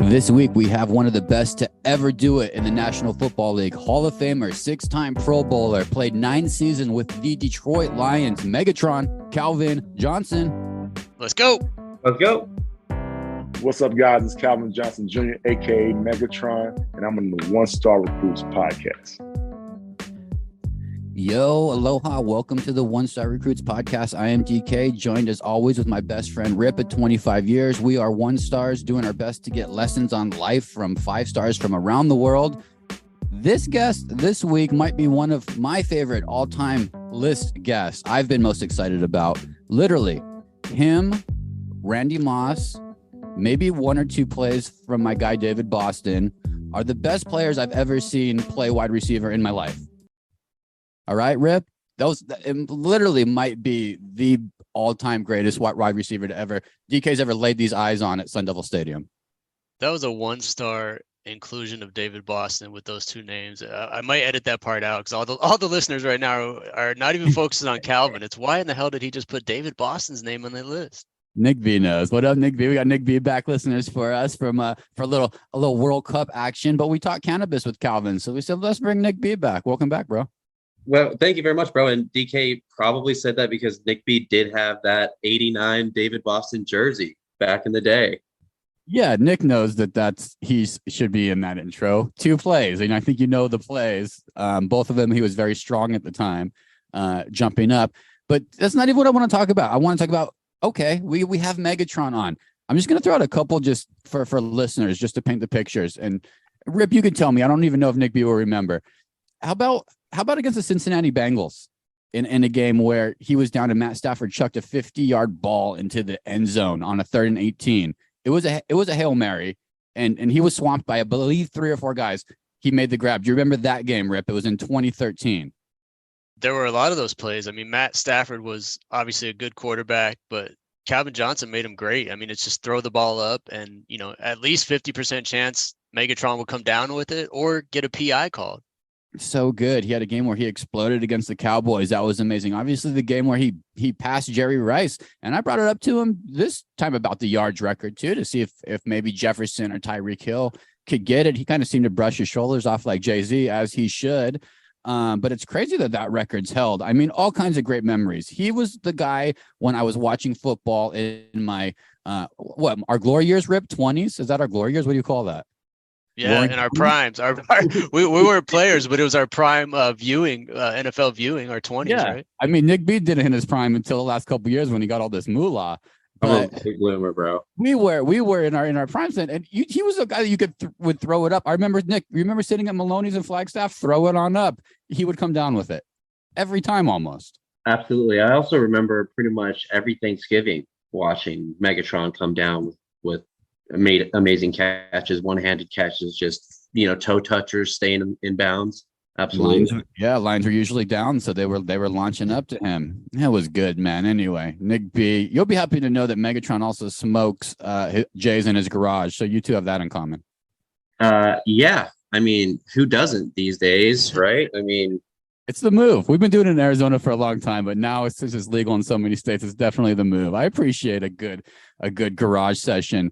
This week, we have one of the best to ever do it in the National Football League. Hall of Famer, six-time Pro Bowler, played 9 seasons with the Detroit Lions. Megatron, Calvin Johnson. Let's go. Let's go. What's up, guys? It's Calvin Johnson Jr., a.k.a. Megatron, and I'm on the One Star Recruits podcast. Yo, aloha. Welcome to the One Star Recruits podcast. I am DK, joined as always with my best friend Rip at 25 years. We are one stars doing our best to get lessons on life from 5 stars from around the world. This guest this week might be one of my favorite all-time list guests I've been most excited about. Literally, him, Randy Moss, maybe 1 or 2 plays from my guy David Boston are the best players I've ever seen play wide receiver in my life. All right, Rip, it literally might be the all-time greatest wide receiver to ever DK's ever laid these eyes on at Sun Devil Stadium. That was a 1-star inclusion of David Boston with those 2 names. I might edit that part out because all the listeners right now are not even focusing on Calvin. It's why in the hell did he just put David Boston's name on the list? Nick B knows. What up, Nick B? We got Nick B back, listeners, for us for a little World Cup action. But we talked cannabis with Calvin, so we said let's bring Nick B back. Welcome back, bro. Well, thank you very much, bro. And DK probably said that because Nick B did have that 89 David Boston jersey back in the day. Yeah, Nick knows that he should be in that intro. 2 plays, and I think you know the plays. Both of them, he was very strong at the time, jumping up. But that's not even what I want to talk about. I want to talk about, okay, we have Megatron on. I'm just going to throw out a couple just for listeners, just to paint the pictures. And Rip, you can tell me. I don't even know if Nick B will remember. How about against the Cincinnati Bengals in a game where he was down and Matt Stafford chucked a 50-yard ball into the end zone on a 3rd and 18. It was a Hail Mary, and he was swamped by, I believe, 3 or 4 guys. He made the grab. Do you remember that game, Rip? It was in 2013. There were a lot of those plays. I mean, Matt Stafford was obviously a good quarterback, but Calvin Johnson made him great. I mean, it's just throw the ball up and, at least 50% chance Megatron will come down with it or get a PI called. So good. He had a game where he exploded against the Cowboys. That was amazing. Obviously, the game where he passed Jerry Rice, and I brought it up to him this time about the yards record too, to see if maybe Jefferson or Tyreek Hill could get it. He kind of seemed to brush his shoulders off like Jay-Z, as he should. But it's crazy that record's held. I mean, all kinds of great memories. He was the guy when I was watching football in my our glory years, Rip, 20s. Is that our glory years? What do you call that? Yeah, in our primes. We weren't players, but it was our prime viewing, NFL viewing, our 20s, yeah. Right? I mean, Nick B did it in his prime until the last couple of years when he got all this moolah. I'm a big bloomer, bro. We were in our primes, and he was a guy that you would throw it up. I remember, Nick, you remember sitting at Maloney's in Flagstaff, throw it on up. He would come down with it every time almost. Absolutely. I also remember pretty much every Thanksgiving watching Megatron come down with made amazing catches, one-handed catches, just toe touchers, staying in bounds. Absolutely. Lines were usually down, so they were launching up to him. That was good, man. Anyway, Nick B, you'll be happy to know that Megatron also smokes J's in his garage, so you two have that in common. Yeah. I mean, who doesn't these days, right? I mean, it's the move. We've been doing it in Arizona for a long time, but now since it's legal in so many states, it's definitely the move. I appreciate a good garage session.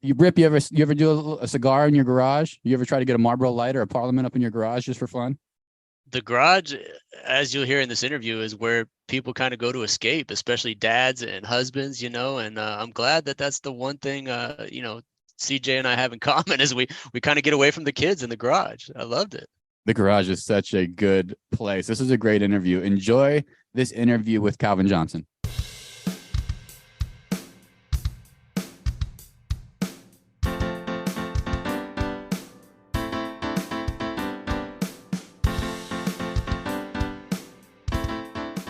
Rip, you ever do a cigar in your garage? You ever try to get a Marlboro lighter or a Parliament up in your garage just for fun? The garage, as you'll hear in this interview, is where people kind of go to escape, especially dads and husbands, and I'm glad that that's the one thing, CJ and I have in common is we kind of get away from the kids in the garage. I loved it. The garage is such a good place. This is a great interview. Enjoy this interview with Calvin Johnson.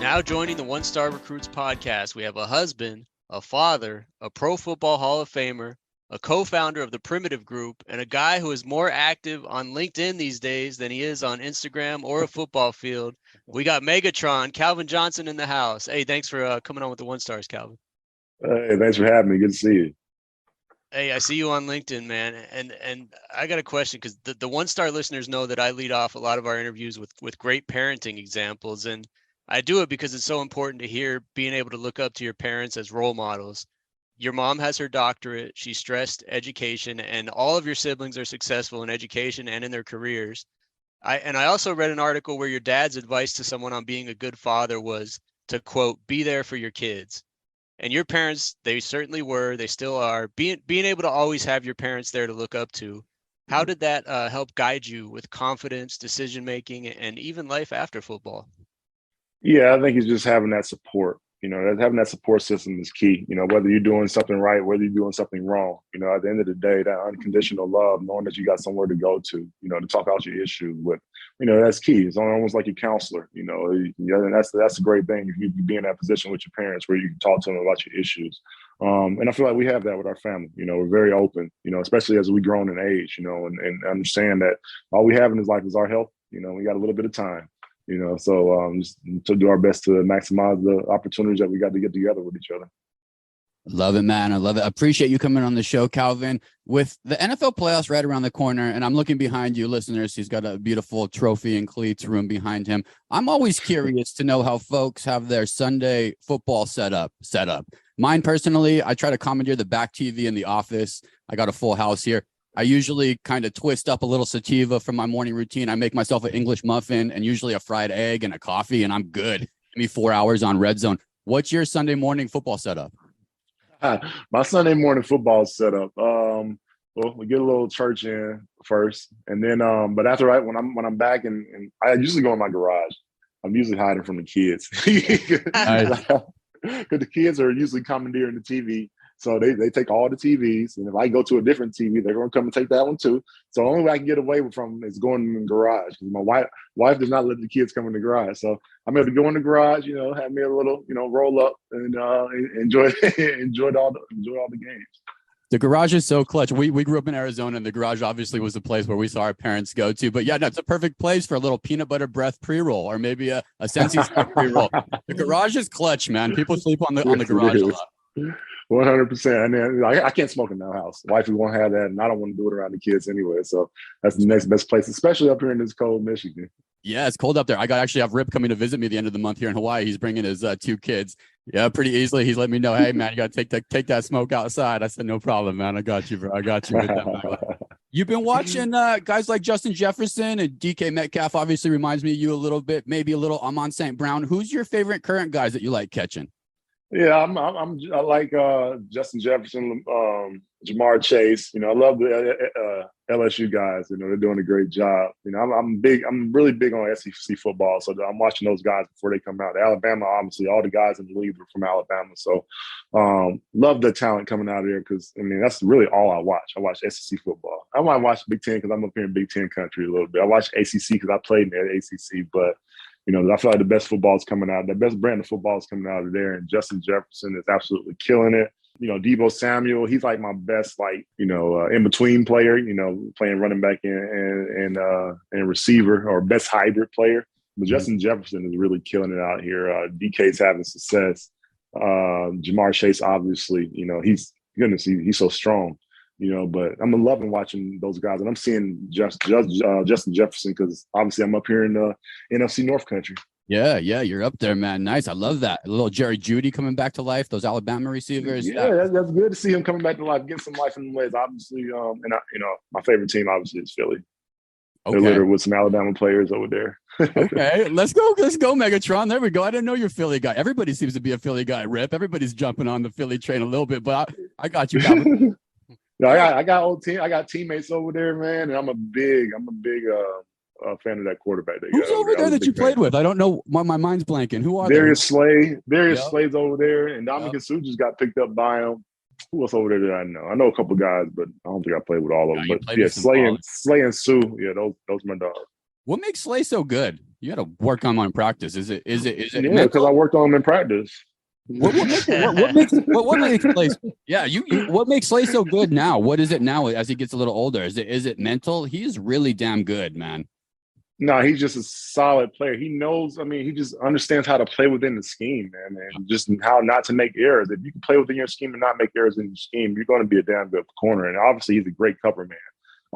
Now joining the One Star Recruits podcast, we have a husband, a father, a Pro Football Hall of Famer, a co-founder of the Primitiv Group, and a guy who is more active on LinkedIn these days than he is on Instagram or a football field. We got Megatron, Calvin Johnson in the house. Hey, thanks for coming on with the One Stars, Calvin. Hey, thanks for having me. Good to see you. Hey, I see you on LinkedIn, man. And I got a question because the One Star listeners know that I lead off a lot of our interviews with great parenting examples. And I do it because it's so important to hear being able to look up to your parents as role models. your mom has her doctorate. She stressed education, and all of your siblings are successful in education and in their careers. I also read an article where your dad's advice to someone on being a good father was to, quote, be there for your kids. And your parents, they certainly were, they still are. Being able to always have your parents there to look up to, how did that help guide you with confidence, decision making, and even life after football? Yeah, I think it's just having that support. Having that support system is key. Whether you're doing something right, whether you're doing something wrong. At the end of the day, that unconditional love, knowing that you got somewhere to go to talk out your issues with, that's key. It's almost like your counselor. And that's a great thing if you be in that position with your parents where you can talk to them about your issues. And I feel like we have that with our family. We're very open. Especially as we grown in age. And understand that all we have in this life is our health. We got a little bit of time. So just to do our best to maximize the opportunities that we got to get together with each other. Love it, man. I love it. I appreciate you coming on the show, Calvin. With the NFL playoffs right around the corner, and I'm looking behind you, listeners. He's got a beautiful trophy and cleats room behind him. I'm always curious to know how folks have their Sunday football set up. Mine personally, I try to commandeer the back TV in the office. I got a full house here. I usually kind of twist up a little sativa from my morning routine. I make myself an English muffin and usually a fried egg and a coffee, and I'm good. Give me 4 hours on Red Zone. What's your Sunday morning football setup? My Sunday morning football setup. Well, we get a little church in first, and then but after that, when I'm back and I usually go in my garage. I'm usually hiding from the kids because the kids are usually commandeering the TV. So they take all the TVs, and if I go to a different TV, they're going to come and take that one too. So the only way I can get away from is going in the garage. My wife does not let the kids come in the garage. So I'm able to go in the garage, have me a little, roll up and enjoy all the games. The garage is so clutch. We grew up in Arizona, and the garage obviously was the place where we saw our parents go to. But yeah, no, it's a perfect place for a little peanut butter breath pre-roll, or maybe a Sensi pre-roll. The garage is clutch, man. People sleep on the garage a lot. 100%. And then I can't smoke in our house. Wifey won't have that, and I don't want to do it around the kids anyway. So that's the next best place, especially up here in this cold Michigan. Yeah, it's cold up there. I actually have Rip coming to visit me at the end of the month here in Hawaii. He's bringing his 2 kids. Yeah, pretty easily. He's let me know, hey man, you got to take that smoke outside. I said, no problem, man. I got you, bro. I got you with that. You've been watching guys like Justin Jefferson and DK Metcalf. Obviously, reminds me of you a little bit. Maybe a little Amon St. Brown. Who's your favorite current guys that you like catching? Yeah, I like Justin Jefferson, Jamar Chase. I love the LSU guys. They're doing a great job. I'm really big on SEC football, so I'm watching those guys before they come out. Alabama, obviously, all the guys in the league are from Alabama, so love the talent coming out of there because that's really all I watch. I watch SEC football. I might watch Big Ten because I'm up here in Big Ten country a little bit. I watch ACC because I played in the ACC, but I feel like the best football is coming out. The best brand of football is coming out of there. And Justin Jefferson is absolutely killing it. Deebo Samuel, he's like my best, in-between player, playing running back and receiver, or best hybrid player. But Justin Jefferson is really killing it out here. DK's having success. Jamar Chase, obviously, he's so strong. But I'm loving watching those guys, and I'm seeing Justin Jefferson because obviously I'm up here in NFC North country. Yeah, you're up there, man. Nice, I love that. A little Jerry Jeudy coming back to life. Those Alabama receivers. Yeah, that's good to see him coming back to life, getting some life in the legs. Obviously, my favorite team obviously is Philly. Okay. They're littered with some Alabama players over there. Okay, let's go, Megatron. There we go. I didn't know you're a Philly guy. Everybody seems to be a Philly guy, Rip. Everybody's jumping on the Philly train a little bit, but I got you, Calvin. No, I got teammates over there, man, and I'm a big fan of that quarterback. Who's over there that you played with? I don't know. My mind's blanking. Who are Darius Slay? Slay's over there, and Dominican Sue just got picked up by him. Who else over there that I know? I know a couple guys, but I don't think I played with all of them. But yeah, Slay and Sue. Yeah, those are my dogs. What makes Slay so good? You got to work on him in practice. Is it? Yeah, because I worked on him in practice. What makes Slay? Yeah, what makes Slay so good now? What is it now as he gets a little older? Is it mental? He's really damn good, man. No, he's just a solid player. He knows. He just understands how to play within the scheme, man, and just how not to make errors. If you can play within your scheme and not make errors in your scheme, you're going to be a damn good corner. And obviously, he's a great cover man.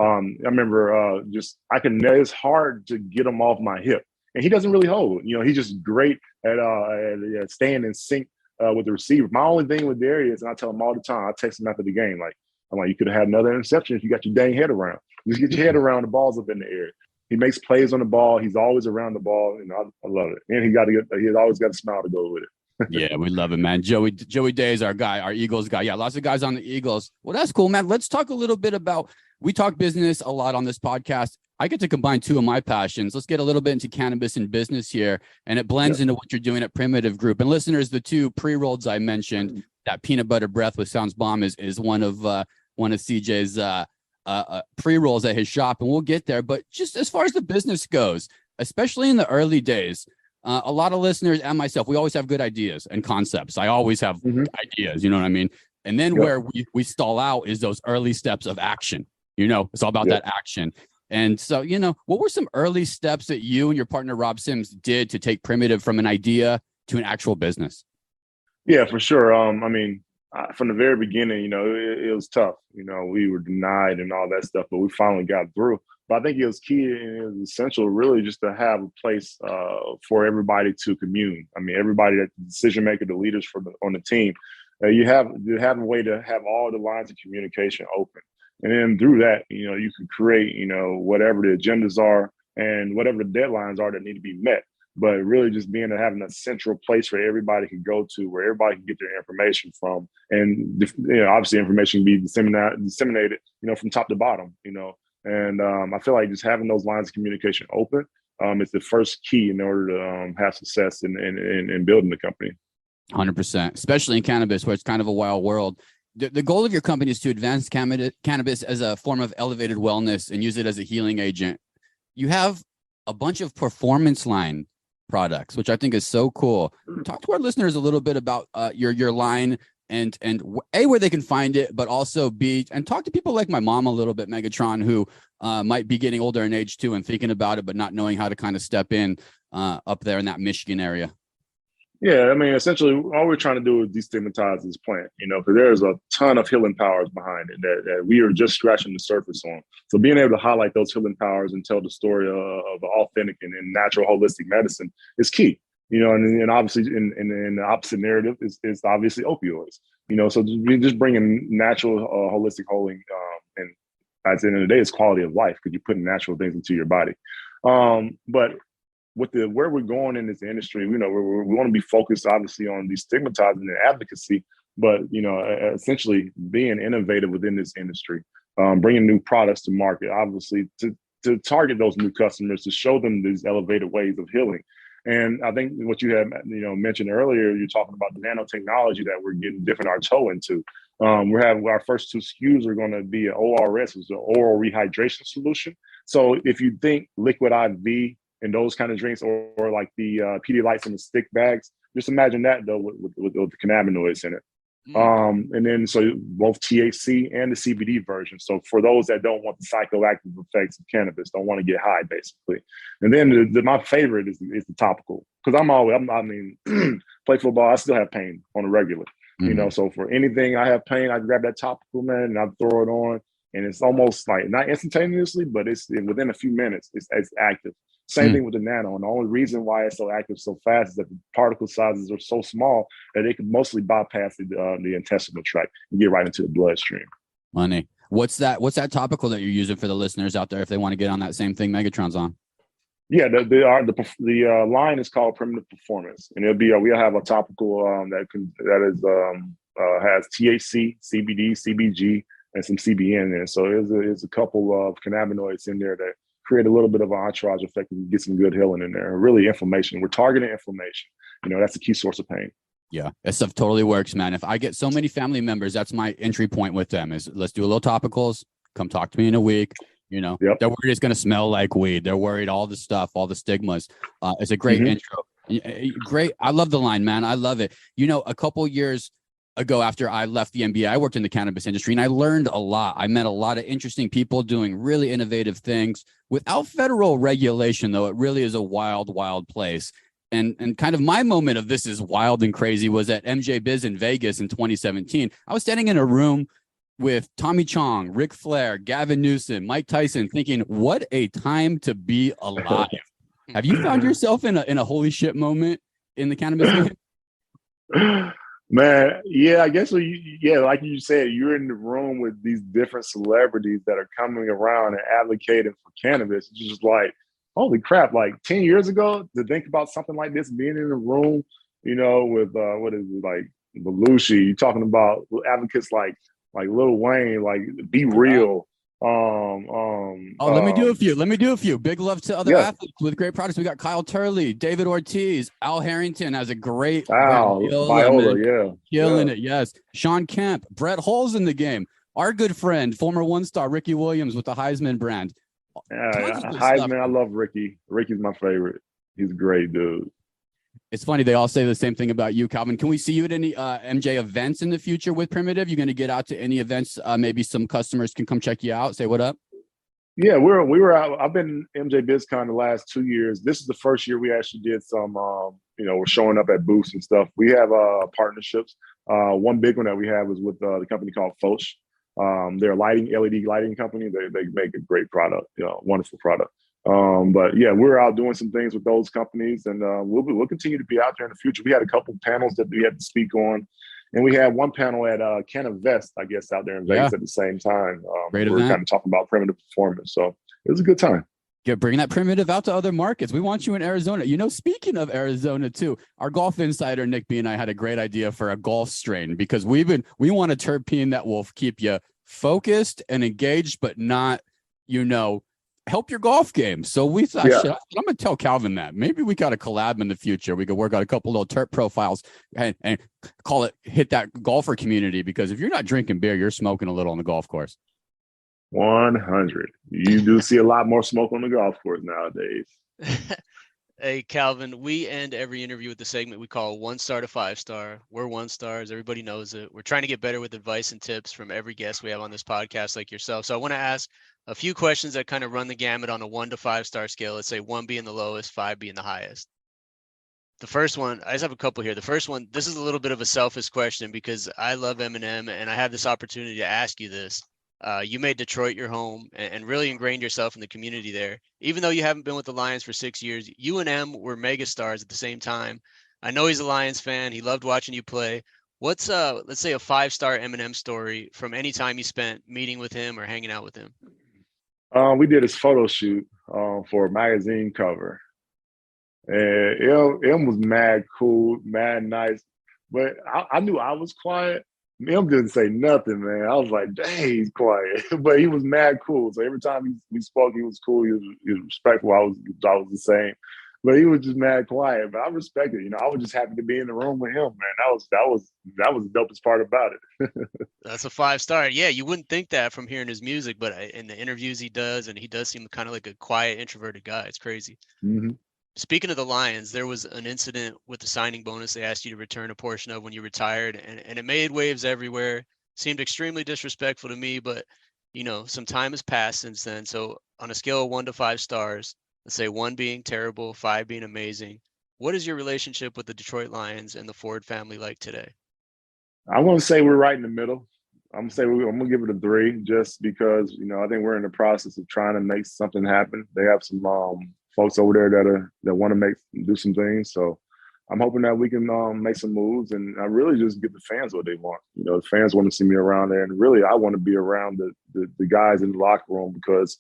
I remember it's hard to get him off my hip, and he doesn't really hold. He's just great at staying in sync with the receiver. My only thing with Darius, and I tell him all the time, I text him after the game, like, I'm like, you could have had another interception if you got your dang head around. Just get your head around, the ball's up in the air. He makes plays on the ball. He's always around the ball. I love it. And he's always got a smile to go with it. Yeah, we love it, man. Joey Day is our guy, our Eagles guy. Yeah, lots of guys on the Eagles. Well, that's cool, man. Let's talk a little bit about, we talk business a lot on this podcast. I get to combine two of my passions. Let's get a little bit into cannabis and business here, and it blends into what you're doing at Primitiv Group. And listeners, the two pre-rolls I mentioned, that peanut butter breath with Sounds Bomb is one of CJ's pre-rolls at his shop, and we'll get there. But just as far as the business goes, especially in the early days, a lot of listeners and myself, we always have good ideas and concepts. I always have ideas, you know what I mean? And then where we stall out is those early steps of action. It's all about that action. And so, what were some early steps that you and your partner, Rob Sims, did to take Primitiv from an idea to an actual business? Yeah, for sure. From the very beginning, it was tough. We were denied and all that stuff, but we finally got through. But I think it was key and it was essential, really, just to have a place for everybody to commune. Everybody, that the decision maker, the leaders on the team, you have a way to have all the lines of communication open. And then through that, you can create, whatever the agendas are and whatever the deadlines are that need to be met. But really just having a central place where everybody can go to, where everybody can get their information from. And, obviously information can be disseminated, from top to bottom, And I feel like just having those lines of communication open is the first key in order to have success in building the company. 100%, especially in cannabis, where it's kind of a wild world. The goal of your company is to advance cannabis as a form of elevated wellness and use it as a healing agent. You have a bunch of performance line products, which I think is so cool. Talk to our listeners a little bit about your line and A, where they can find it, but also B, and talk to people like my mom a little bit, Megatron, who might be getting older in age too and thinking about it, but not knowing how to kind of step in up there in that Michigan area. Yeah, essentially, all we're trying to do is destigmatize this plant, because there's a ton of healing powers behind it that we are just scratching the surface on. So being able to highlight those healing powers and tell the story of authentic and natural holistic medicine is key, and obviously in the opposite narrative is obviously opioids, so just bringing natural holistic healing and at the end of the day, it's quality of life because you're putting natural things into your body. But with where we're going in this industry, we want to be focused obviously on destigmatizing and advocacy, but essentially being innovative within this industry, bringing new products to market, obviously to target those new customers, to show them these elevated ways of healing. And I think what you had mentioned earlier, you're talking about the nanotechnology that we're getting dipping our toe into. We have our first two SKUs are going to be an ORS, which is an oral rehydration solution. So if you think liquid IV and those kind of drinks, or like the Pedialytes in the stick bags, just imagine that though with the cannabinoids in it. And then so both THC and the CBD version. So for those that don't want the psychoactive effects of cannabis, don't want to get high, basically. And then my favorite is the topical, because play football, I still have pain on a regular. So for anything I have pain, I grab that topical, man, and I throw it on, and it's almost like not instantaneously, but it's within a few minutes, it's active. Same thing with the nano. And the only reason why it's so active so fast is that the particle sizes are so small that they can mostly bypass the intestinal tract and get right into the bloodstream. Money. What's that topical that you're using for the listeners out there if they want to get on that same thing Megatron's on? Yeah, the line is called Primitiv Performance, and we'll have a topical has THC, CBD, CBG, and some CBN in there. So there's a couple of cannabinoids in there that create a little bit of an entourage effect and get some good healing in there. Really inflammation. We're targeting inflammation. That's a key source of pain. Yeah, that stuff totally works, man. If I get so many family members, that's my entry point with them is let's do a little topicals. Come talk to me in a week. They're worried it's going to smell like weed. They're worried all the stuff, all the stigmas. It's a great intro. Great. I love the line, man. I love it. A couple years ago after I left the NBA, I worked in the cannabis industry and I learned a lot. I met a lot of interesting people doing really innovative things without federal regulation, though. It really is a wild, wild place. And kind of my moment of this is wild and crazy was at MJ Biz in Vegas in 2017. I was standing in a room with Tommy Chong, Ric Flair, Gavin Newsom, Mike Tyson, thinking, what a time to be alive. Have you found yourself in a holy shit moment in the cannabis game? Man, yeah, I guess yeah, like you said, you're in the room with these different celebrities that are coming around and advocating for cannabis. It's just like, holy crap! Like 10 years ago, to think about something like this, being in a room, with what is it like Belushi? You talking about advocates like Lil Wayne, like Be Real. Oh, let me do a few. Let me do a few. Big love to other Yeah, athletes with great products. We got Kyle Turley, David Ortiz, Al Harrington has a great brand. Al Viola, Viola, man, yeah, killing yeah. it. Yes. Sean Kemp, Brett Hull's in the game. Our good friend, former one-star Ricky Williams with the Heisman brand. Tons of good stuff. Heisman, I love Ricky. Ricky's my favorite. He's a great dude. It's funny. They all say the same thing about you, Calvin. Can we see you at any MJ events in the future with Primitiv? You're going to get out to any events? Maybe some customers can come check you out. Say what up. Yeah, we were out. I've been MJ BizCon the last 2 years. This is the first year we actually did some. We're showing up at booths and stuff. We have partnerships. One big one that we have is with the company called Foch. They're a LED lighting company. They make a great product, wonderful product. But yeah, we're out doing some things with those companies, and we'll continue to be out there in the future. We had a couple panels that we had to speak on, and we had one panel at Canavest, I guess, out there in Vegas at the same time. Great we were event. kind of talking about primitive performance, so it was a good time. Bringing that Primitiv out to other markets. We want you in Arizona. Speaking of Arizona too, our golf insider Nick B and I had a great idea for a golf strain because we want a terpene that will keep you focused and engaged, but not, help your golf game. So we thought, I'm going to tell Calvin that maybe we got a collab in the future. We could work out a couple little terp profiles and call it hit that golfer community, because if you're not drinking beer, you're smoking a little on the golf course. 100. You do see a lot more smoke on the golf course nowadays. Hey, Calvin, we end every interview with the segment we call 1 star to 5 star. We're 1 stars. Everybody knows it. We're trying to get better with advice and tips from every guest we have on this podcast, like yourself. So I want to ask a few questions that kind of run the gamut on a 1 to 5 star scale. Let's say 1 being the lowest, 5 being the highest. The first one, I just have a couple here. The first one, this is a little bit of a selfish question because I love Eminem and I have this opportunity to ask you this. You made Detroit your home and really ingrained yourself in the community there. Even though you haven't been with the Lions for 6 years, you and M were mega stars at the same time. I know he's a Lions fan. He loved watching you play. What's let's say a 5-star Eminem story from any time you spent meeting with him or hanging out with him? We did his photo shoot for a magazine cover. And M was mad cool, mad nice. But I knew I was quiet. M didn't say nothing, man. I was like, dang, he's quiet. But he was mad cool. So every time we spoke, he was cool. He was respectful. I was the same. But he was just mad quiet. But I respected it. I was just happy to be in the room with him, man. That was the dopest part about it. That's a 5-star. Yeah, you wouldn't think that from hearing his music, but in the interviews he does, and he does seem kind of like a quiet, introverted guy. It's crazy. Mm-hmm. Speaking of the Lions, there was an incident with the signing bonus they asked you to return a portion of when you retired, and it made waves everywhere. Seemed extremely disrespectful to me, but some time has passed since then. So on a scale of 1 to 5 stars, let's say 1 being terrible, 5 being amazing, what is your relationship with the Detroit Lions and the Ford family like today? I want to say we're right in the middle. I'm gonna give it a 3, just because I think we're in the process of trying to make something happen. They have some folks over there that want to do some things. So I'm hoping that we can make some moves, and I really just get the fans what they want. The fans want to see me around there, and really I want to be around the guys in the locker room because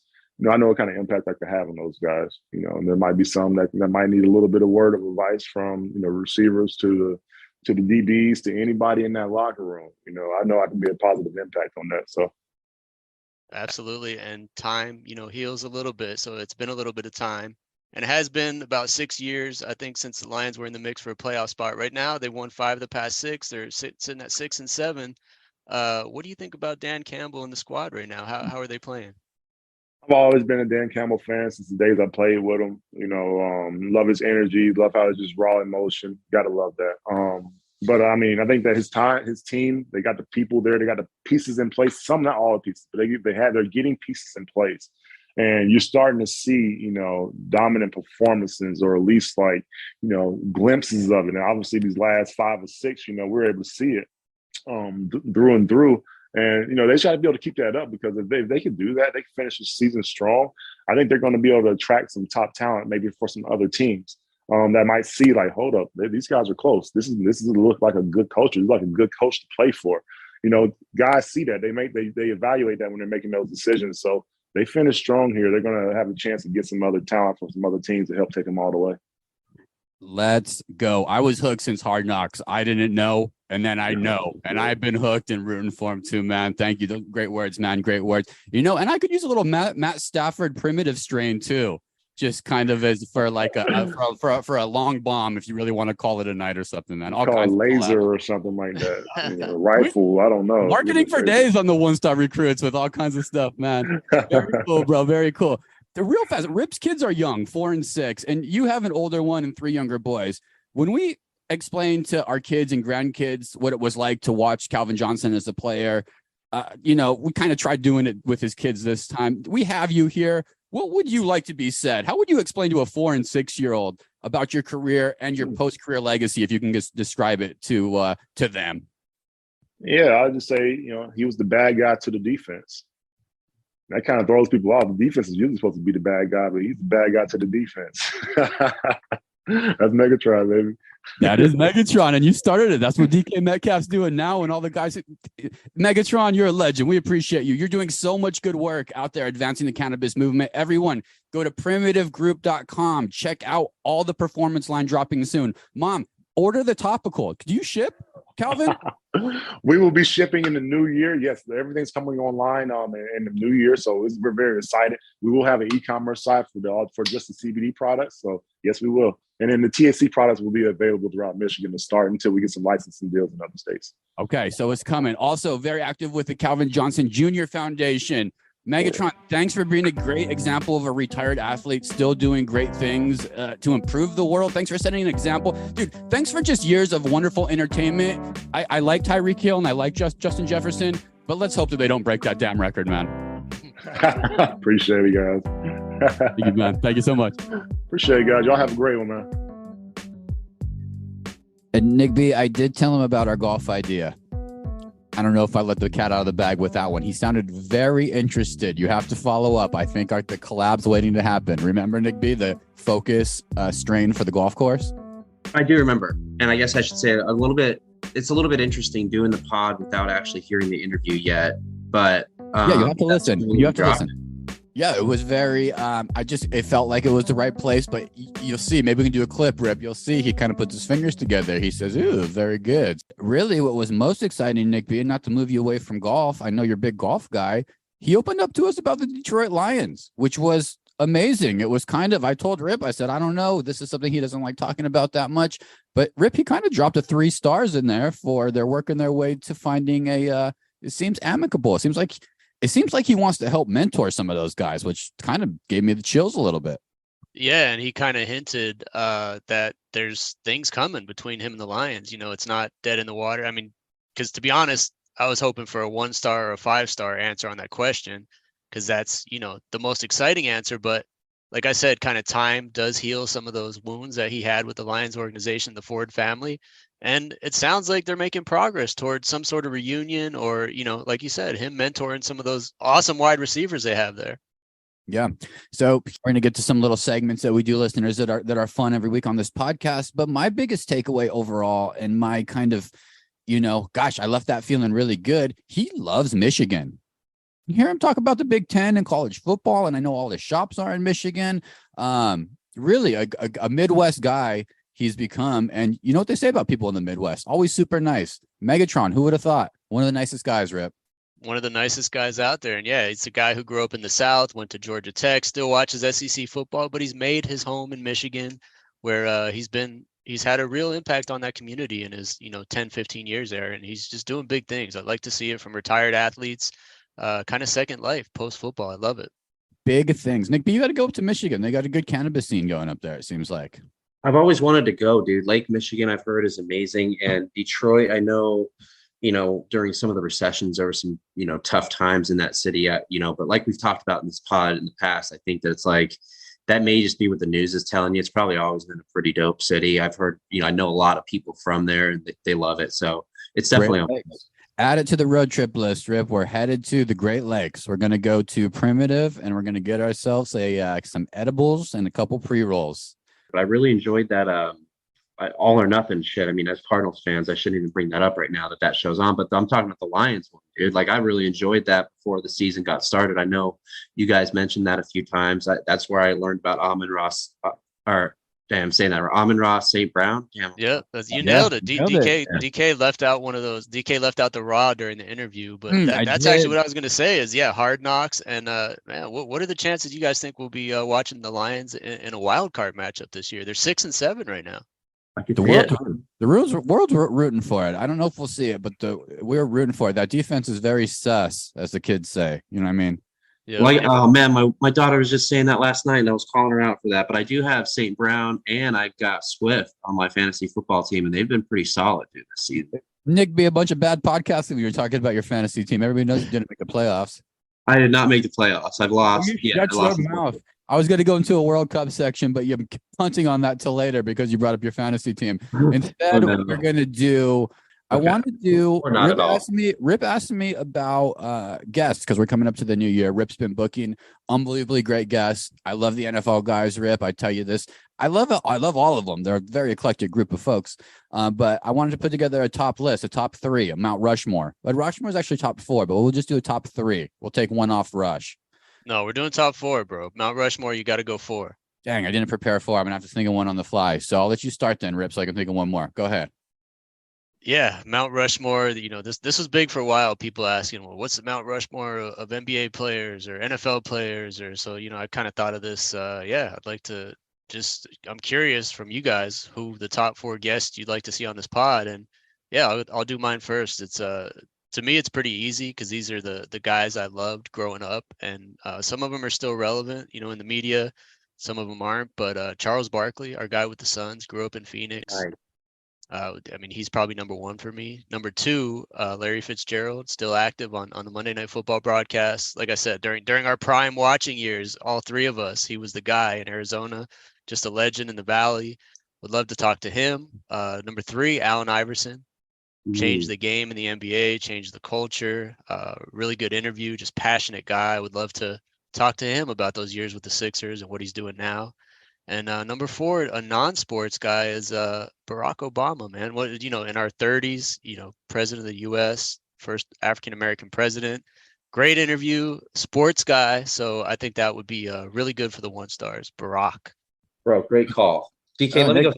I know what kind of impact I could have on those guys. And there might be some that might need a little bit of word of advice from receivers to the DBs to anybody in that locker room. I know I can be a positive impact on that. So. Absolutely. And time, heals a little bit. So it's been a little bit of time. And it has been about 6 years, I think, since the Lions were in the mix for a playoff spot. Right now, they won 5 of the past 6. They're sitting at 6 and 7. What do you think about Dan Campbell and the squad right now? How are they playing? I've always been a Dan Campbell fan since the days I played with him. Love his energy, love how it's just raw emotion. Gotta love that. But I mean, I think that his team, they got the people there, they got the pieces in place. Some, not all the pieces, but they're getting pieces in place. And you're starting to see, dominant performances, or at least glimpses of it. And obviously these last 5 or 6, we're able to see it through and through. And, they try to be able to keep that up, because if they can do that, they can finish the season strong. I think they're going to be able to attract some top talent, maybe for some other teams. that might see like, hold up, these guys are close. This is look like a good culture. It's like a good coach to play for. Guys see that. They evaluate that when they're making those decisions. So they finish strong here. They're going to have a chance to get some other talent from some other teams to help take them all the way. Let's go. I was hooked since Hard Knocks. I didn't know, and then I know, and I've been hooked and rooting for him too, man. Thank you. Great words, man. Great words. And I could use a little Matt Stafford primitive strain too, just kind of as for like for a long bomb, if you really want to call it a night or something, man. All call kinds it laser of or something like that. Rifle. I don't know. Marketing for days on the One Star Recruits with all kinds of stuff, man. Very cool, bro. Very cool. The real fast. Rip's kids are young, 4 and 6, and you have an older one and 3 younger boys. When we explain to our kids and grandkids what it was like to watch Calvin Johnson as a player, we kind of tried doing it with his kids this time. We have you here. What would you like to be said? How would you explain to a 4 and 6 year old about your career and your post career legacy, if you can just describe it to them? Yeah, I'll just say, he was the bad guy to the defense. That kind of throws people off. The defense is usually supposed to be the bad guy, but he's the bad guy to the defense. That's Megatron, baby. That is Megatron, and you started it. That's what DK Metcalf's doing now, and all the guys. Megatron, you're a legend. We appreciate you. You're doing so much good work out there advancing the cannabis movement. Everyone, go to primitivegroup.com. Check out all the performance line dropping soon. Mom, order the topical. Do you ship, Calvin? We will be shipping in the new year. Yes, everything's coming online in the new year, so we're very excited. We will have an e-commerce site for just the CBD products. So yes, we will. And then the THC products will be available throughout Michigan to start until we get some licensing deals in other states. Okay, so it's coming. Also, very active with the Calvin Johnson Jr. Foundation. Megatron, thanks for being a great example of a retired athlete still doing great things to improve the world. Thanks for setting an example. Dude, thanks for just years of wonderful entertainment. I like Tyreek Hill and I like Justin Jefferson, but let's hope that they don't break that damn record, man. Appreciate it, guys. Thank you, man. Thank you so much. Appreciate it, guys. Y'all have a great one, man. And Nick B, I did tell him about our golf idea. I don't know if I let the cat out of the bag with that one. He sounded very interested. You have to follow up. I think the collab's waiting to happen. Remember, Nick B, the focus strain for the golf course? I do remember. And I guess I should say it's a little bit interesting doing the pod without actually hearing the interview yet. But yeah, you have to listen. You have to listen. Yeah, it was very, it felt like it was the right place, but you'll see, maybe we can do a clip, Rip. You'll see he kind of puts his fingers together. He says, ooh, very good. Really, what was most exciting, Nick B, not to move you away from golf, I know you're a big golf guy. He opened up to us about the Detroit Lions, which was amazing. It was kind of, I told Rip, I said, I don't know, this is something he doesn't like talking about that much, but Rip, he kind of dropped a 3 stars in there for they're working their way to finding it seems amicable. It seems like he wants to help mentor some of those guys, which kind of gave me the chills a little bit. Yeah, and he kind of hinted that there's things coming between him and the Lions. It's not dead in the water. I mean, because to be honest, I was hoping for a 1-star or a 5-star answer on that question, because that's, the most exciting answer. But like I said, kind of time does heal some of those wounds that he had with the Lions organization, the Ford family. And it sounds like they're making progress towards some sort of reunion or, like you said, him mentoring some of those awesome wide receivers they have there. Yeah. So we're going to get to some little segments that we do, listeners, that are fun every week on this podcast. But my biggest takeaway overall and my kind of, I left that feeling really good. He loves Michigan. You hear him talk about the Big Ten and college football, and I know all his shops are in Michigan. Really a Midwest guy he's become. And you know what they say about people in the Midwest? Always super nice. Megatron, who would have thought? One of the nicest guys, Rip. One of the nicest guys out there. And yeah, it's a guy who grew up in the South, went to Georgia Tech, still watches SEC football, but he's made his home in Michigan, where he's had a real impact on that community in his, 10, 15 years there. And he's just doing big things. I'd like to see it from retired athletes, kind of second life post football. I love it. Big things. Nick, but you got to go up to Michigan. They got a good cannabis scene going up there, it seems like. I've always wanted to go, dude. Lake Michigan, I've heard, is amazing. And Detroit, I know, during some of the recessions, there were some, tough times in that city, but like we've talked about in this pod in the past, I think that it's like, that may just be what the news is telling you. It's probably always been a pretty dope city. I've heard, I know a lot of people from there and they love it. So it's definitely on. Add it to the road trip list, Rip. We're headed to the Great Lakes. We're going to go to Primitiv and we're going to get ourselves some edibles and a couple pre-rolls. But I really enjoyed that all or nothing shit. I mean, as Cardinals fans, I shouldn't even bring that up right now that shows on. But I'm talking about the Lions one, dude. Like, I really enjoyed that before the season got started. I know you guys mentioned that a few times. That's where I learned about Amon Ross, or damn, I'm saying that, or Amon Ross St. Brown. Damn. Yeah, you Yeah, nailed it. nailed it. DK left out one of those. DK left out the raw during the interview, but I that's did. actually what I was going to say is, yeah, Hard Knocks. And man, what are the chances you guys think we'll be watching the Lions in a wild card matchup this year? They're 6-7 right now. The world's rooting for it. I don't know if we'll see it, but we're rooting for it. That defense is very sus, as the kids say. You know what I mean? Yeah. Like, oh man, my daughter was just saying that last night, and I was calling her out for that. But I do have St. Brown, and I've got Swift on my fantasy football team, and they've been pretty solid, dude, this season. Nick, be a bunch of bad podcasting when you're talking about your fantasy team. Everybody knows you didn't make the playoffs. I did not make the playoffs. I've lost. Shut your mouth. I was going to go into a World Cup section, but you're punting on that till later because you brought up your fantasy team. Instead, what we're going to do, I want to do. Rip asked me about guests because we're coming up to the new year. Rip's been booking unbelievably great guests. I love the NFL guys, Rip. I tell you this. I love all of them. They're a very eclectic group of folks. But I wanted to put together a top list, a top 3, a Mount Rushmore. But Rushmore is actually top 4, but we'll just do a top 3. We'll take one off Rush. No, we're doing top 4, bro. Mount Rushmore, you got to go 4. Dang, I didn't prepare 4. I'm going to have to think of one on the fly. So I'll let you start then, Rip, so I can think of one more. Go ahead. Yeah, Mount Rushmore, this was big for a while. People asking, well, what's the Mount Rushmore of NBA players or NFL players? Or so, I kind of thought of this. I'd like to I'm curious from you guys who the top 4 guests you'd like to see on this pod. And yeah, I'll do mine first. It's to me, it's pretty easy because these are the guys I loved growing up, and some of them are still relevant, in the media. Some of them aren't, but Charles Barkley, our guy with the Suns, grew up in Phoenix. Right. He's probably number 1 for me. Number 2, Larry Fitzgerald, still active on the Monday Night Football broadcast. Like I said, during our prime watching years, all 3 of us, he was the guy in Arizona, just a legend in the Valley. Would love to talk to him. Number 3, Allen Iverson. Changed the game in the NBA, changed the culture. Really good interview, just passionate guy. I would love to talk to him about those years with the Sixers and what he's doing now. And number 4, a non-sports guy is Barack Obama, man. In our 30s, president of the U.S., first African-American president. Great interview, sports guy. So I think that would be really good for the One Stars. Barack. Bro, great call. DK, let me go.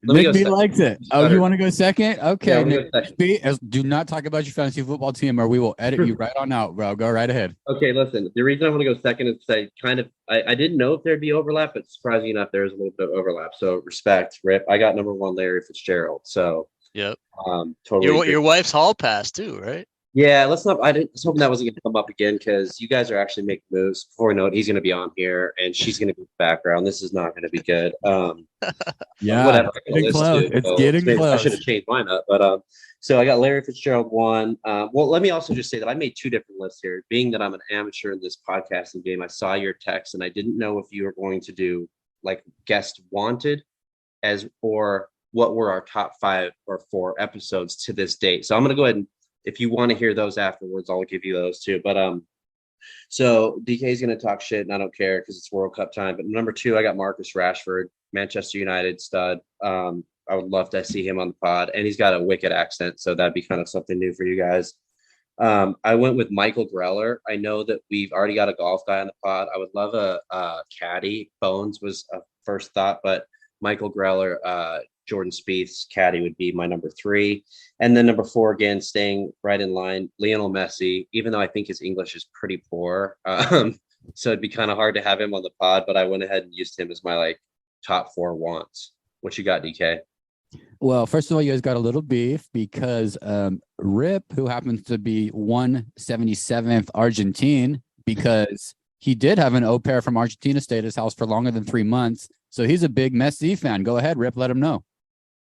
Nick B likes it. Oh, you want to go second? Okay. Yeah, Nick B, do not talk about your fantasy football team or we will edit you right on out, bro. Go right ahead. Okay, listen. The reason I want to go second is I didn't know if there'd be overlap, but surprisingly enough, there's a little bit of overlap. So respect, Rip. I got number 1, Larry Fitzgerald. So yep. Totally. Your wife's hall pass too, right? Yeah, let's not. I was hoping that wasn't going to come up again because you guys are actually making moves. Before we know it, he's going to be on here, and she's going to be in the background. This is not going to be good. Yeah, whatever. Getting close. It's getting close. I should have changed mine up, but so I got Larry Fitzgerald 1. Well, let me also just say that I made 2 different lists here. Being that I'm an amateur in this podcasting game, I saw your text, and I didn't know if you were going to do like guest wanted or what were our top 5 or 4 episodes to this date. So I'm going to go ahead and. If you want to hear those afterwards, I'll give you those too. But so DK is going to talk shit, and I don't care because it's World Cup time. But number 2, I got Marcus Rashford, Manchester United stud. I would love to see him on the pod, and he's got a wicked accent, so that'd be kind of something new for you guys. I went with Michael Greller. I know that we've already got a golf guy on the pod. I would love a caddy. Bones was a first thought, but Michael Greller, Jordan Spieth's caddy would be my number 3. And then number 4, again, staying right in line, Lionel Messi, even though I think his English is pretty poor. So it'd be kind of hard to have him on the pod, but I went ahead and used him as my top 4 wants. What you got, DK? Well, first of all, you guys got a little beef because Rip, who happens to be 177th Argentine, because he did have an au pair from Argentina stay at his house for longer than 3 months. So he's a big Messi fan. Go ahead, Rip. Let him know.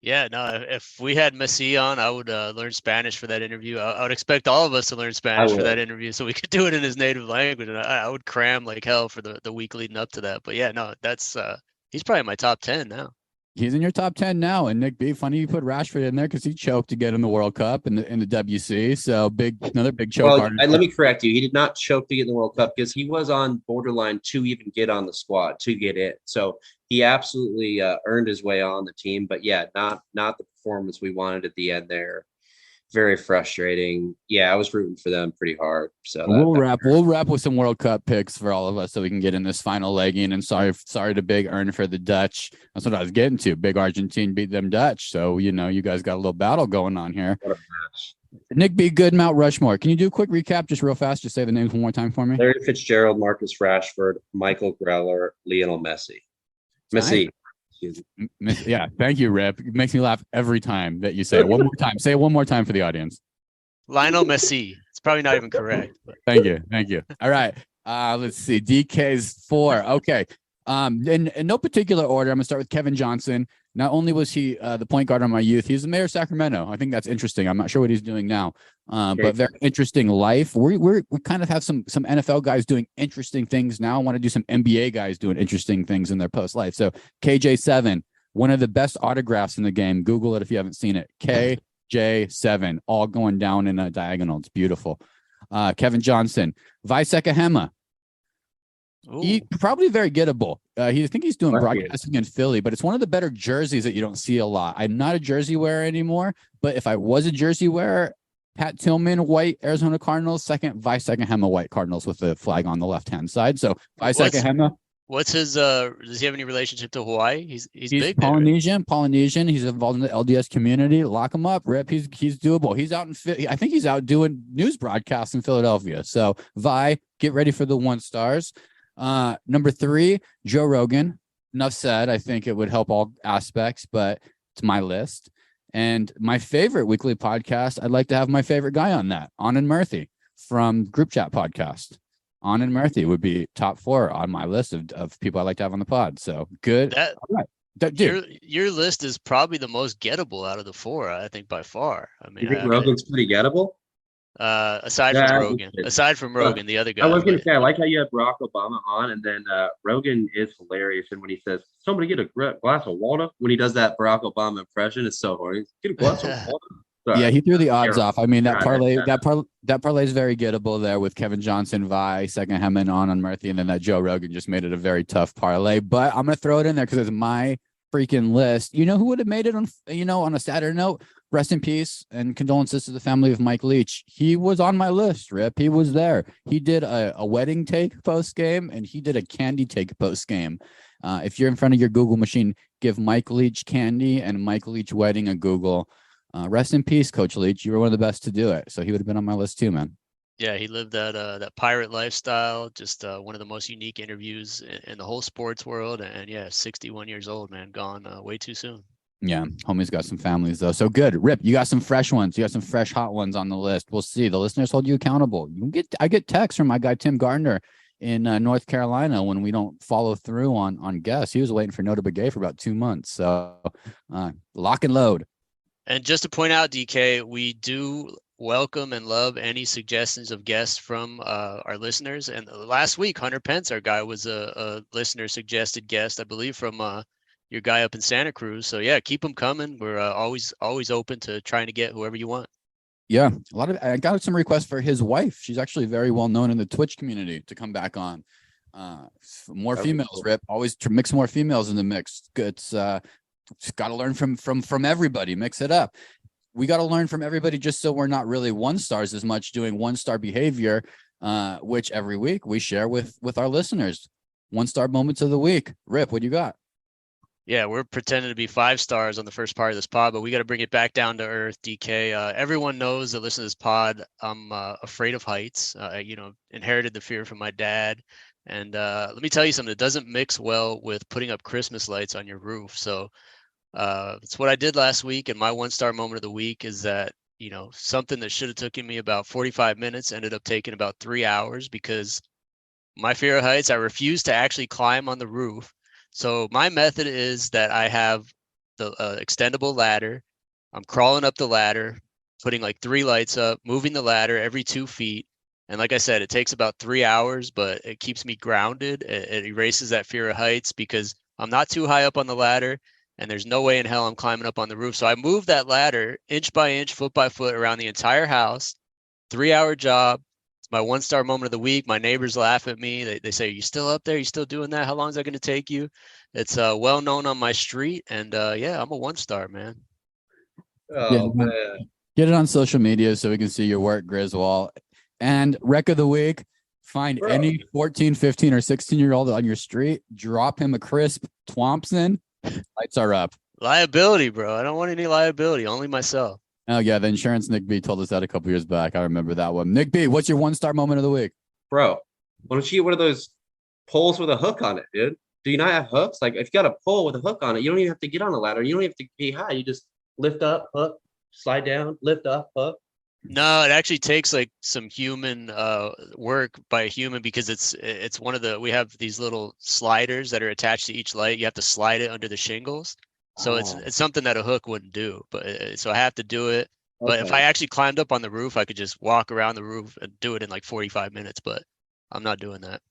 Yeah, no, if we had Messi on, I would learn Spanish for that interview. I would expect all of us to learn Spanish for that interview so we could do it in his native language. And I would cram like hell for the week leading up to that. But yeah, no, that's he's probably my top 10 now. He's in your top 10 now. And Nick B, funny you put Rashford in there because he choked to get in the World Cup and in the WC. So another big choke. Well, let me correct you. He did not choke to get in the World Cup because he was on borderline to even get on the squad to get in. So he absolutely earned his way on the team. But yeah, not the performance we wanted at the end there. Very frustrating. Yeah, I was rooting for them pretty hard. So we'll wrap with some World Cup picks for all of us so we can get in this final legging. And sorry to big earn for the Dutch. That's what I was getting to. Big Argentine beat them Dutch. So you guys got a little battle going on here. What a match. Nick B, good Mount Rushmore. Can you do a quick recap just real fast? Just say the names one more time for me. Larry Fitzgerald, Marcus Rashford, Michael Greller, Lionel Messi. Messi. Yeah, thank you, Rip. It makes me laugh every time that you say it. One more time. Say it one more time for the audience. Lionel Messi. It's probably not even correct. But. Thank you. All right. Let's see. DK's 4. Okay. In no particular order, I'm gonna start with Kevin Johnson. Not only was he the point guard on my youth, he's the mayor of Sacramento. I think that's interesting. I'm not sure what he's doing now, but very interesting life. We kind of have some NFL guys doing interesting things now. I want to do some NBA guys doing interesting things in their post life. So KJ7, one of the best autographs in the game. Google it if you haven't seen it. KJ7, all going down in a diagonal. It's beautiful. Kevin Johnson, Viseka Hema. He probably very gettable. I think he's doing broadcasting in Philly, but it's one of the better jerseys that you don't see a lot. I'm not a jersey wearer anymore, but if I was a jersey wearer, Pat Tillman, white Arizona Cardinals, second Viseka Hema, white Cardinals with the flag on the left-hand side. So Viseka Hema. What's his does he have any relationship to Hawaii? He's big Polynesian, there, right? Polynesian. He's involved in the LDS community. Lock him up, Rip. He's doable. He's out I think he's out doing news broadcasts in Philadelphia. So Vi, get ready for the 1 stars. Number 3, Joe Rogan. Enough said. I think it would help all aspects, but it's my list. And my favorite weekly podcast, I'd like to have my favorite guy on that, Anand Murthy from Group Chat Podcast. Anand Murthy would be top 4 on my list of people I like to have on the pod. So good. All right. Your list is probably the most gettable out of the 4, I think, by far. I mean, you think Rogan's pretty gettable? Aside from Rogan, the other guy. I was going to say, I like how you had Barack Obama on, and then Rogan is hilarious. And when he says, "Somebody get a glass of water," when he does that Barack Obama impression, it's so horny. Get a glass of water. Sorry. Yeah, he threw the odds off. I mean, that parlay is very gettable there with Kevin Johnson, second Hema, on Murthy, and then that Joe Rogan just made it a very tough parlay. But I'm going to throw it in there because it's my freaking list. You know who would have made it on a sadder note? Rest in peace and condolences to the family of Mike Leach. He was on my list, Rip. He was there. He did a wedding take post game and he did a candy take post game. If you're in front of your Google machine, give Mike Leach candy and Mike Leach wedding a Google. Rest in peace, Coach Leach. You were one of the best to do it. So he would have been on my list too, man. Yeah, he lived that pirate lifestyle. Just one of the most unique interviews in the whole sports world. And yeah, 61 years old, man, gone way too soon. Yeah, homie's got some families though. So good. Rip, you got some fresh ones. You got some fresh hot ones on the list. We'll see. The listeners hold you accountable. I get texts from my guy Tim Gardner in North Carolina when we don't follow through on guests. He was waiting for Nota Begay for about 2 months. So lock and load. And just to point out, DK, we do welcome and love any suggestions of guests from our listeners. And last week, Hunter Pence, our guy, was a listener suggested guest, I believe, from your guy up in Santa Cruz. So yeah, keep them coming. We're always open to trying to get whoever you want. Yeah, I got some requests for his wife. She's actually very well known in the Twitch community to come back on. More females, Rip. Always to mix more females in the mix. It's got to learn from everybody. Mix it up. We got to learn from everybody just so we're not really 1 stars as much doing 1-star behavior, which every week we share with our listeners. 1-star moments of the week. Rip, what do you got? Yeah, we're pretending to be 5 stars on the first part of this pod, but we got to bring it back down to earth, DK. Everyone knows that listen to this pod, I'm afraid of heights. Inherited the fear from my dad. And let me tell you something, it doesn't mix well with putting up Christmas lights on your roof. So it's what I did last week. And my 1-star moment of the week is that, something that should have taken me about 45 minutes ended up taking about 3 hours because my fear of heights, I refused to actually climb on the roof. So my method is that I have the extendable ladder. I'm crawling up the ladder, putting like 3 lights up, moving the ladder every 2 feet. And like I said, it takes about 3 hours, but it keeps me grounded. It erases that fear of heights because I'm not too high up on the ladder. and there's no way in hell I'm climbing up on the roof. So I moved that ladder inch by inch, foot by foot around the entire house. 3-hour job. It's my 1-star moment of the week. My neighbors laugh at me. They say, "Are you still up there? You still doing that? How long is that going to take you?" It's well known on my street, and yeah, I'm a 1-star, man. Oh man. Get it on social media so we can see your work, Griswold. And wreck of the week, find any 14, 15, or 16-year-old on your street, drop him a crisp Thompson, lights are up. Liability, bro. I don't want any liability, only myself. Oh, yeah, the insurance Nick B told us that a couple years back. I remember that one. Nick B, what's your 1-star moment of the week? Bro, why don't you get one of those poles with a hook on it, dude? Do you not have hooks? Like, if you got a pole with a hook on it, you don't even have to get on a ladder. You don't have to be high. You just lift up, hook, slide down, lift up, hook. No, it actually takes like some human work by a human, because it's one of the, we have these little sliders that are attached to each light. You have to slide it under the shingles. So it's something that a hook wouldn't do. But so I have to do it. But if I actually climbed up on the roof, I could just walk around the roof and do it in like 45 minutes. But I'm not doing that.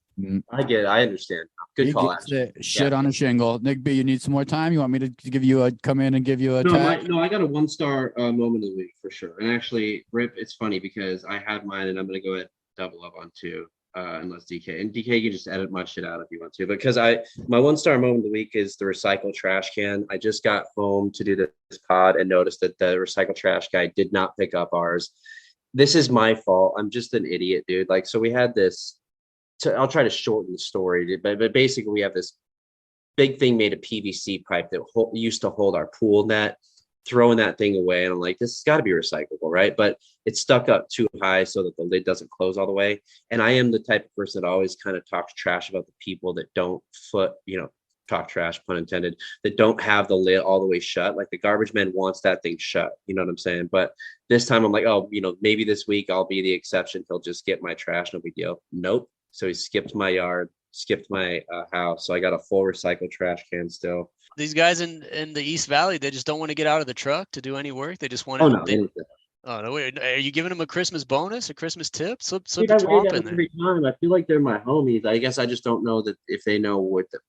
I get it. I understand. Good call. Shit on a shingle. Nick B, you need some more time? You want me to come in and give you a tag? No, I got a 1-star moment of the week for sure. And actually, Rip, it's funny because I had mine and I'm going to go ahead and double up on 2. Unless DK, and DK, you can just edit my shit out if you want to, because my 1-star moment of the week is the recycle trash can. I just got home to do this pod and noticed that the recycle trash guy did not pick up ours. This is my fault. I'm just an idiot, dude. Like, so we had this, I'll try to shorten the story, but basically we have this big thing made of PVC pipe that used to hold our pool net, throwing that thing away. And I'm like, this has got to be recyclable, right? But it's stuck up too high so that the lid doesn't close all the way. And I am the type of person that always kind of talks trash about the people that don't talk trash, pun intended, that don't have the lid all the way shut. Like the garbage man wants that thing shut. You know what I'm saying? But this time I'm like, oh, maybe this week I'll be the exception. He'll just get my trash. No big deal. Nope. So he skipped my yard, skipped my house. So I got a full recycled trash can still. These guys in the East Valley, they just don't want to get out of the truck to do any work. They just want to. Oh no! Wait, are you giving them a Christmas bonus, a Christmas tip? Slip the twomp in there. Every time. I feel like they're my homies. I guess I just don't know that if they know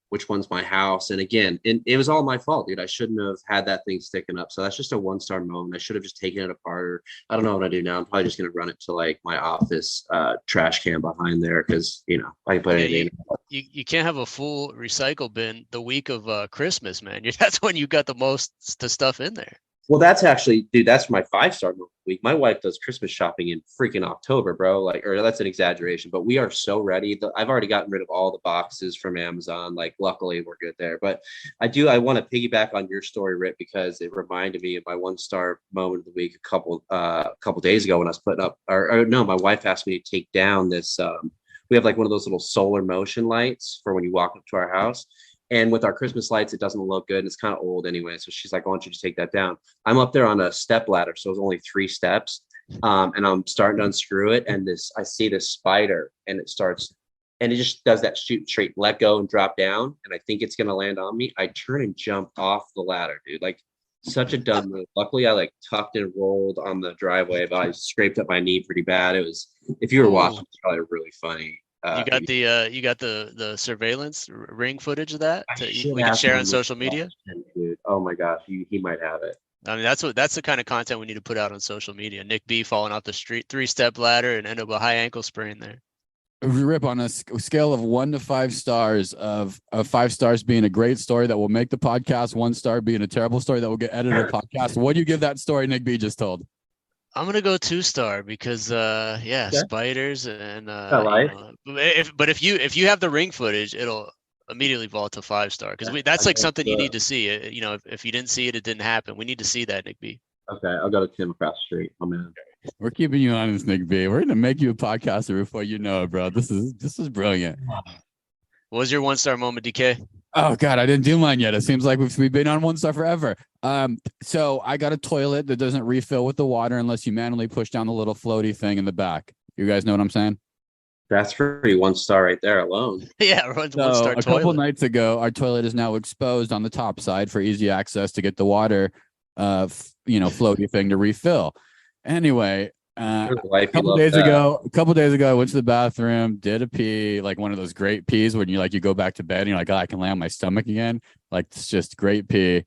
which one's my house. And again, it was all my fault, dude. I shouldn't have had that thing sticking up. So that's just a 1-star moment. I should have just taken it apart. Or I don't know what I do now. I'm probably just gonna run it to like my office trash can behind there, because I can put anything. You can't have a full recycle bin the week of Christmas, man. That's when you got the most stuff in there. Well, that's actually, dude, that's my 5-star week. My wife does Christmas shopping in freaking October, bro. Or that's an exaggeration, but we are so ready. I've already gotten rid of all the boxes from Amazon. Like, luckily we're good there. But I want to piggyback on your story, Rip, because it reminded me of my 1-star moment of the week a couple days ago when I was putting up, my wife asked me to take down this. We have like one of those little solar motion lights for when you walk up to our house. And with our Christmas lights, it doesn't look good. And it's kind of old anyway. So she's like, I want you to take that down. I'm up there on a step ladder. So it's only 3 steps. And I'm starting to unscrew it. And I see this spider, and it just does that shoot straight, let go and drop down. And I think it's going to land on me. I turn and jump off the ladder, dude. Like, such a dumb move. Luckily, I like tucked and rolled on the driveway, but I scraped up my knee pretty bad. It was, if you were watching, it's probably really funny. You got the surveillance ring footage of that we can share on social media. Dude. Oh my gosh, he might have it. I mean, that's the kind of content we need to put out on social media. Nick B falling off the street, 3-step ladder, and end up a high ankle sprain there. Rip, on a scale of 1 to 5 stars, of 5 stars being a great story that will make the podcast, 1 star being a terrible story that will get edited to podcast. What do you give that story Nick B just told? I'm gonna go 2-star because spiders and if you have the ring footage, it'll immediately vault to 5-star, because that's like something you need to see. If you didn't see it, it didn't happen. We need to see that, Nick B. Okay, I'll go to Tim across the street. Oh man, we're keeping you honest, Nick B. We're gonna make you a podcaster before you know it, bro. This is brilliant. What was your 1-star moment, DK? Oh God, I didn't do mine yet. It seems like we've been on 1-star forever. So I got a toilet that doesn't refill with the water unless you manually push down the little floaty thing in the back. You guys know what I'm saying? That's pretty 1-star right there alone. Yeah, 1-star toilet. A couple nights ago, our toilet is now exposed on the top side for easy access to get the water, floaty thing to refill. Anyway, a couple days ago, I went to the bathroom, did a pee, like one of those great pees when you go back to bed and you're like, oh, I can lay on my stomach again. Like, it's just great pee. Like,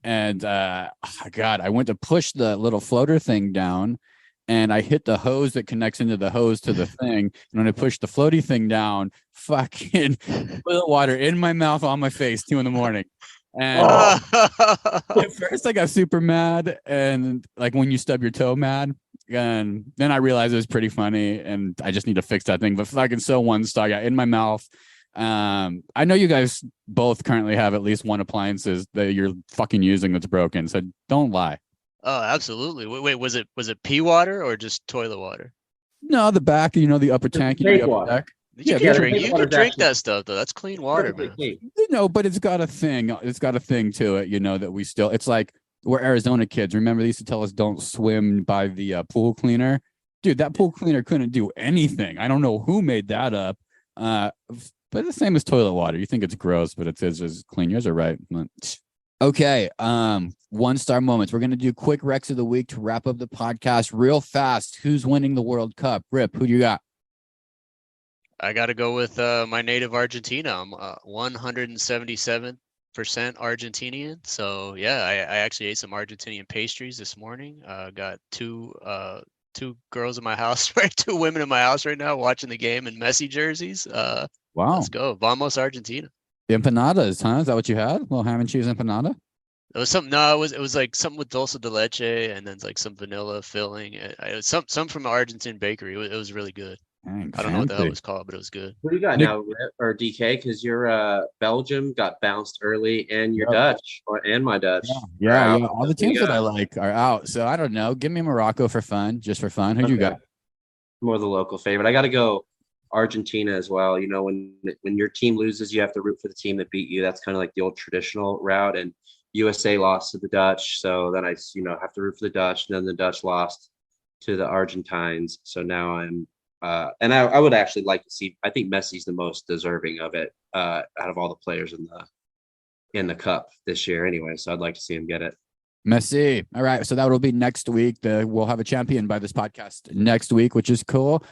And God, I went to push the little floater thing down, and I hit the hose that connects into the hose to the thing. And when I pushed the floaty thing down, fucking toilet water in my mouth, on my face, 2 a.m. And at first I got super mad, and like when you stub your toe mad. And then I realized it was pretty funny, and I just need to fix that thing. But fucking so one star got in my mouth. I know you guys both currently have at least one appliances that you're fucking using that's broken, so don't lie. Oh, absolutely. Wait, was it pee water or just toilet water? No, the back, the upper tank, Tank the upper water. deck. You Yeah, can drink. tank You can water's drink actually that stuff though. That's clean water, man. perfectly clean. But it's got a thing. It's got a thing to it, that we still. It's like we're Arizona kids. Remember, they used to tell us don't swim by the pool cleaner. Dude, that pool cleaner couldn't do anything. I don't know who made that up. But the same as toilet water. You think it's gross, but it's just clean. Yours are right. Okay. 1-star moments. We're gonna do quick Recs of the week to wrap up the podcast real fast. Who's winning the World Cup? Rip, who do you got? I got to go with my native Argentina. I'm 177% Argentinian. So yeah, I actually ate some Argentinian pastries this morning. Got two girls in my house, right? 2 women in my house right now watching the game in Messi jerseys. Wow. Let's go. Vamos Argentina. Empanadas, huh? Is that what you had? A little ham and cheese empanada? It was something. No, it was like something with dulce de leche and then like some vanilla filling. It was some from an Argentine bakery. It was really good. Dang, I don't know what the hell it fancy. was called, but it was good. What do you got Nick- now, Rip, or DK? Because your Belgium got bounced early, and your Yep. Dutch, and my Dutch. Yeah, are out. yeah. All the What do you teams that I got? like are out. So I don't know. Give me Morocco for fun, just for fun. Who'd you Okay. got? More the local favorite. I got to go Argentina as well. When your team loses, you have to root for the team that beat you. That's kind of like the old traditional route. And USA lost to the Dutch, so then I have to root for the Dutch. And then the Dutch lost to the Argentines. So now I'm and I would actually like to see. I think Messi's the most deserving of it out of all the players in the cup this year. Anyway, so I'd like to see him get it. Messi. All right. So that will be next week. We'll have a champion by this podcast next week, which is cool.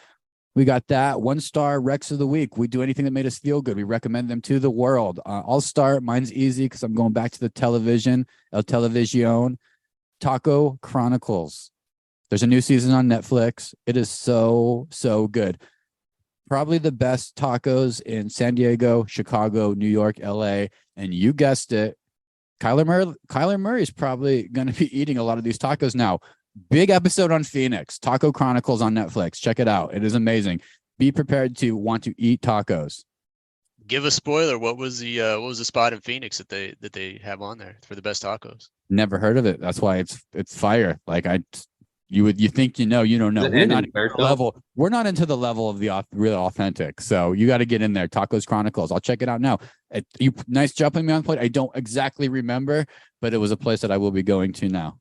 We got that 1-star Recs of the week. We do anything that made us feel good. We recommend them to the world. I'll start. Mine's easy because I'm going back to the television, El Televisión. Taco Chronicles. There's a new season on Netflix. It is so, so good. Probably the best tacos in San Diego, Chicago, New York, LA. And you guessed it, Kyler Murray is probably going to be eating a lot of these tacos now. Big episode on Phoenix, Taco Chronicles on Netflix. Check it out. It is amazing. Be prepared to want to eat tacos. Give a spoiler. What was the spot in Phoenix that they have on there for the best tacos? Never heard of it. That's why it's fire. Like you think you don't know. Is it We're in not into the Fairfield? level. We're not into the level of the real authentic. So you got to get in there. Tacos Chronicles. I'll check it out now. Nice jumping me on point. I don't exactly remember, but it was a place that I will be going to now.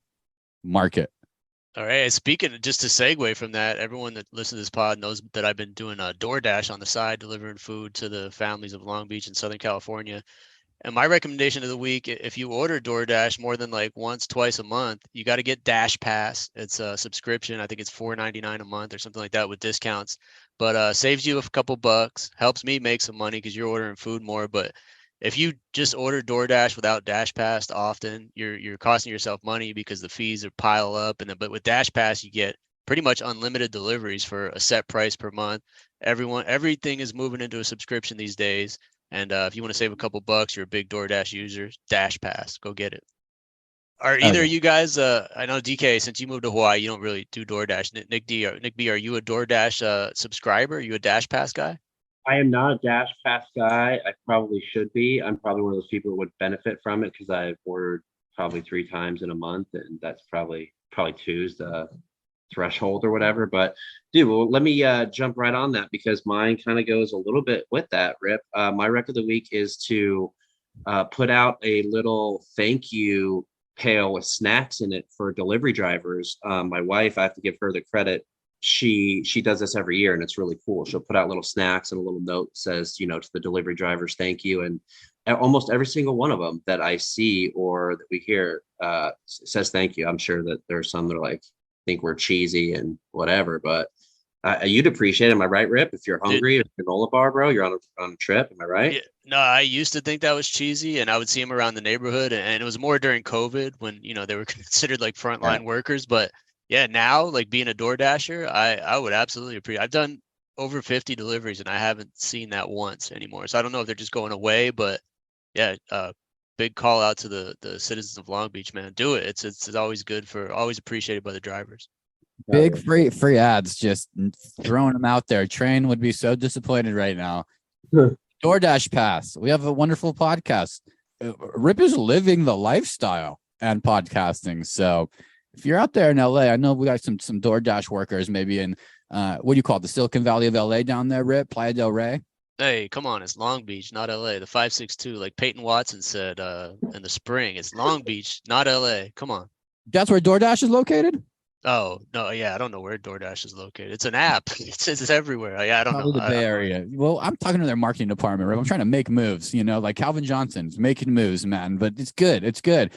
Market. All right. Speaking just to segue from that, everyone that listens to this pod knows that I've been doing a DoorDash on the side, delivering food to the families of Long Beach and Southern California. And my recommendation of the week, if you order DoorDash more than like once, twice a month, you got to get Dash Pass. It's a subscription. I think it's $4.99 a month or something like that with discounts. But saves you a couple bucks, helps me make some money because you're ordering food more. But if you just order DoorDash without Dash Pass often, you're costing yourself money because the fees are pile up. But with Dash Pass, you get pretty much unlimited deliveries for a set price per month. Everything is moving into a subscription these days. And if you want to save a couple bucks, you're a big DoorDash user, Dash Pass, go get it. Are either of you guys, I know DK, since you moved to Hawaii, you don't really do DoorDash. Nick B, are you a DoorDash subscriber? Are you a Dash Pass guy? I am not a Dash Pass guy. I probably should be. I'm probably one of those people that would benefit from it because I've ordered probably 3 times in a month, and that's probably 2's the threshold or whatever. But dude, well, let me jump right on that because mine kind of goes a little bit with that, Rip. My rec of the week is to put out a little thank you pail with snacks in it for delivery drivers. My wife, I have to give her the credit. She does this every year, and it's really cool. She'll put out little snacks and a little note that says, to the delivery drivers, thank you. And almost every single one of them that I see or that we hear says thank you. I'm sure that there's some that are like, think we're cheesy and whatever, but You'd appreciate it. Am I right, Rip? If you're hungry, a granola bar, bro, you're on a trip. Am I right? Yeah, no, I used to think that was cheesy, and I would see them around the neighborhood, and it was more during COVID when they were considered like frontline workers. But yeah, now like being a Door Dasher, I would absolutely appreciate. I've done over 50 deliveries, and I haven't seen that once anymore. So I don't know if they're just going away, but yeah, big call out to the citizens of Long Beach, man. Do it. It's always good always appreciated by the drivers. Big free ads, just throwing them out there. Train would be so disappointed right now. DoorDash Pass. We have a wonderful podcast. Rip is living the lifestyle and podcasting. So if you're out there in LA, I know we got some DoorDash workers maybe in what do you call it, the Silicon Valley of LA down there, Rip, Playa del Rey. Hey, come on, it's Long Beach, not LA. The 562, like Peyton Watson said in the spring, it's Long Beach, not LA. Come on. That's where DoorDash is located? Oh, no, yeah, I don't know where DoorDash is located. It's an app. It's everywhere. Yeah, I don't know. The Bay Area. Well, I'm talking to their marketing department, right? I'm trying to make moves, like Calvin Johnson's making moves, man. But it's good. It's good.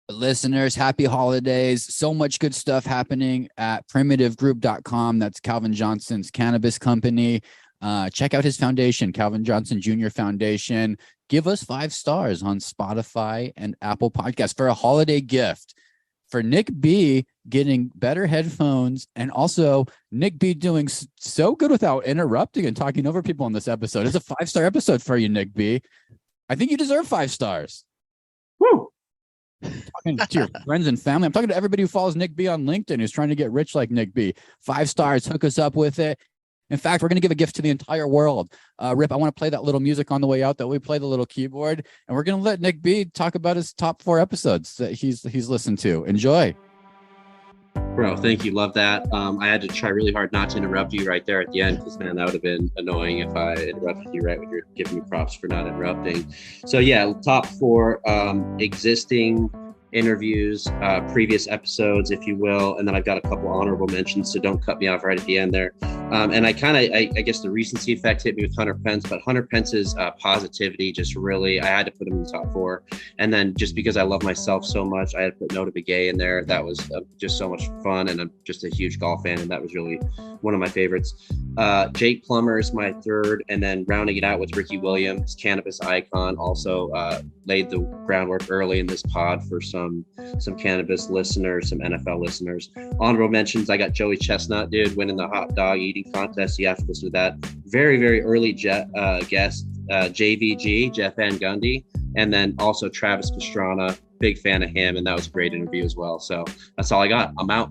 Listeners, happy holidays. So much good stuff happening at primitivegroup.com. That's Calvin Johnson's cannabis company. Check out his foundation, Calvin Johnson Jr. Foundation. Give us 5 stars on Spotify and Apple Podcasts for a holiday gift. For Nick B getting better headphones, and also Nick B doing so good without interrupting and talking over people on this episode. It's a 5-star episode for you, Nick B. I think you deserve 5 stars. Woo! I'm talking to your friends and family. I'm talking to everybody who follows Nick B on LinkedIn who's trying to get rich like Nick B. 5 stars. Hook us up with it. In fact, we're going to give a gift to the entire world. Rip, I want to play that little music on the way out that we play the little keyboard, and we're going to let Nick B talk about his top 4 episodes that he's listened to. Enjoy. Bro, thank you. Love that. I had to try really hard not to interrupt you right there at the end because, man, that would have been annoying if I interrupted you right when you're giving me props for not interrupting. So, yeah, top 4 existing interviews, previous episodes, if you will, and then I've got a couple honorable mentions, so don't cut me off right at the end there. And I guess the recency effect hit me with Hunter Pence, but Hunter Pence's positivity just really, I had to put him in the top 4. And then just because I love myself so much, I had to put No to Begay in there. That was just so much fun, and I'm just a huge golf fan, and that was really one of my favorites. Jake Plummer is my 3rd, and then rounding it out with Ricky Williams, cannabis icon, also laid the groundwork early in this pod for some cannabis listeners, some NFL listeners. Honorable mentions, I got Joey Chestnut, dude, winning the hot dog eating contest. You have to listen to that. Very, very early guest, JVG, Jeff Van Gundy, and then also Travis Pastrana. Big fan of him, and that was a great interview as well. So that's all I got. I'm out.